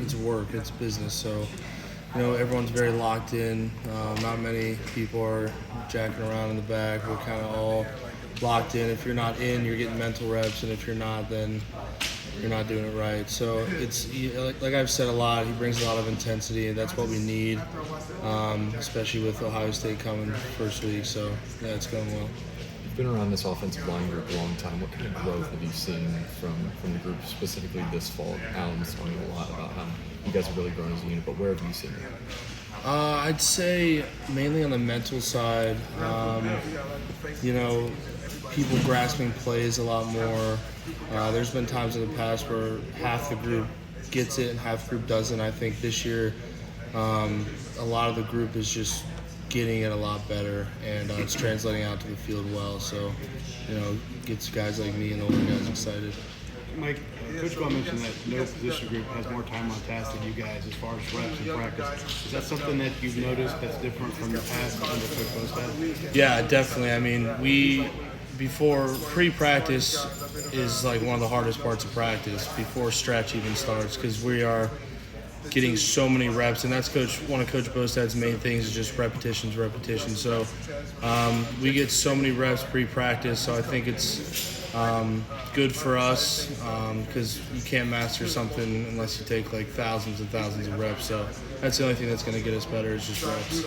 it's work, it's business. So, everyone's very locked in. Not many people are jacking around in the back. We're kind of all locked in. If you're not in, you're getting mental reps, and if you're not, then you're not doing it right. So like I've said a lot, he brings a lot of intensity, and that's what we need, especially with Ohio State coming first week. So, yeah, it's going well. You've been around this offensive line group a long time. What kind of growth have you seen from the group, specifically this fall? Alan's talking a lot about how you guys have really grown as a unit, but where have you seen it? I'd say mainly on the mental side. People grasping plays a lot more. There's been times in the past where half the group gets it and half the group doesn't. I think this year a lot of the group is just getting it a lot better, and it's translating out to the field well. So, gets guys like me and older guys excited. Mike, Coach Bell mentioned that no position group has more time on task than you guys as far as reps and practice. Is that something that you've noticed that's different from the past under Coach Bell's staff? Yeah, definitely. I mean, before pre-practice is like one of the hardest parts of practice before stretch even starts, because we are getting so many reps, and that's one of Coach Bostad's main things is just repetitions. So we get so many reps pre-practice, so I think it's good for us because you can't master something unless you take like thousands and thousands of reps. So that's the only thing that's going to get us better is just reps.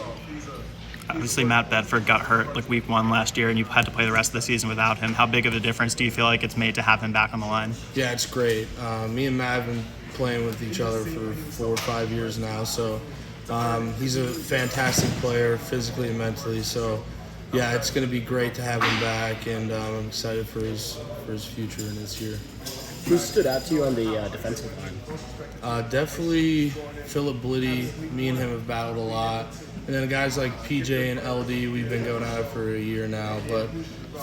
Obviously, Matt Bedford got hurt like week 1 last year, and you've had to play the rest of the season without him. How big of a difference do you feel like it's made to have him back on the line? Yeah, it's great. Me and Matt have been playing with each other for 4 or 5 years now, so he's a fantastic player physically and mentally. So, yeah, it's going to be great to have him back, and I'm excited for his future in this year. Who stood out to you on the defensive line? Definitely Philip Blitty. Me and him have battled a lot. And then guys like PJ and LD, we've been going at it for a year now. But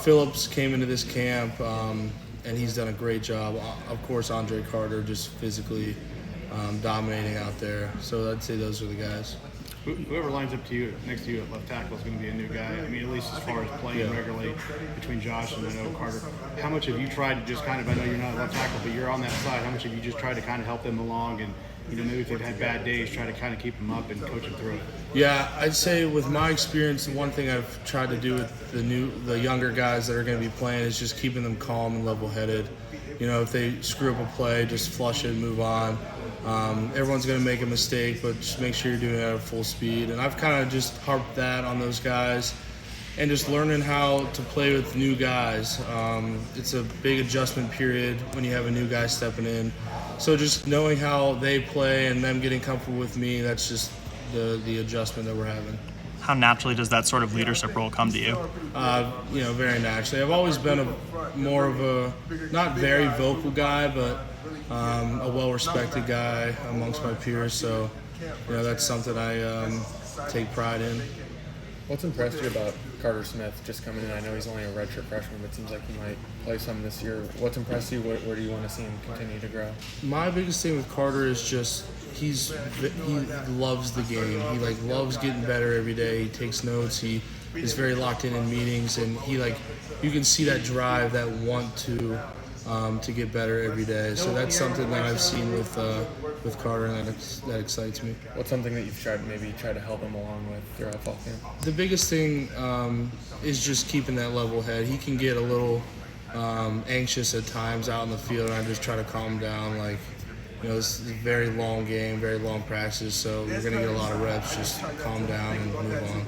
Phillips came into this camp, and he's done a great job. Of course, Andre Carter just physically dominating out there. So I'd say those are the guys. Whoever lines up to you next to you at left tackle is going to be a new guy. I mean, at least as far as playing regularly between Josh and I know Carter. How much have you tried to just kind of, I know you're not a left tackle, but you're on that side. How much have you just tried to kind of help them along and, maybe if they've had bad days, try to kind of keep them up and coach them through it? Yeah, I'd say with my experience, the one thing I've tried to do with the younger guys that are going to be playing is just keeping them calm and level-headed. If they screw up a play, just flush it and move on. Everyone's going to make a mistake, but just make sure you're doing it at full speed. And I've kind of just harped that on those guys and just learning how to play with new guys. It's a big adjustment period when you have a new guy stepping in. So just knowing how they play and them getting comfortable with me, that's just the adjustment that we're having. How naturally does that sort of leadership role come to you? Very naturally. I've always been more of a, not very vocal guy, but a well-respected guy amongst my peers. So, that's something I take pride in. What's impressed you about Carter Smith just coming in? I know he's only a redshirt freshman, but it seems like he might play some this year. What's impressed you? Where do you want to see him continue to grow? My biggest thing with Carter is just he loves the game. He loves getting better every day. He takes notes. He is very locked in meetings, and you can see that drive, that want to get better every day. So that's something that I've seen with Carter, and that excites me. What's something that you've tried to help him along with throughout fall camp? The biggest thing is just keeping that level head. He can get a little anxious at times out in the field, and I just try to calm him down. This is a very long game, very long practice, so we're going to get a lot of reps. Just calm down and move on.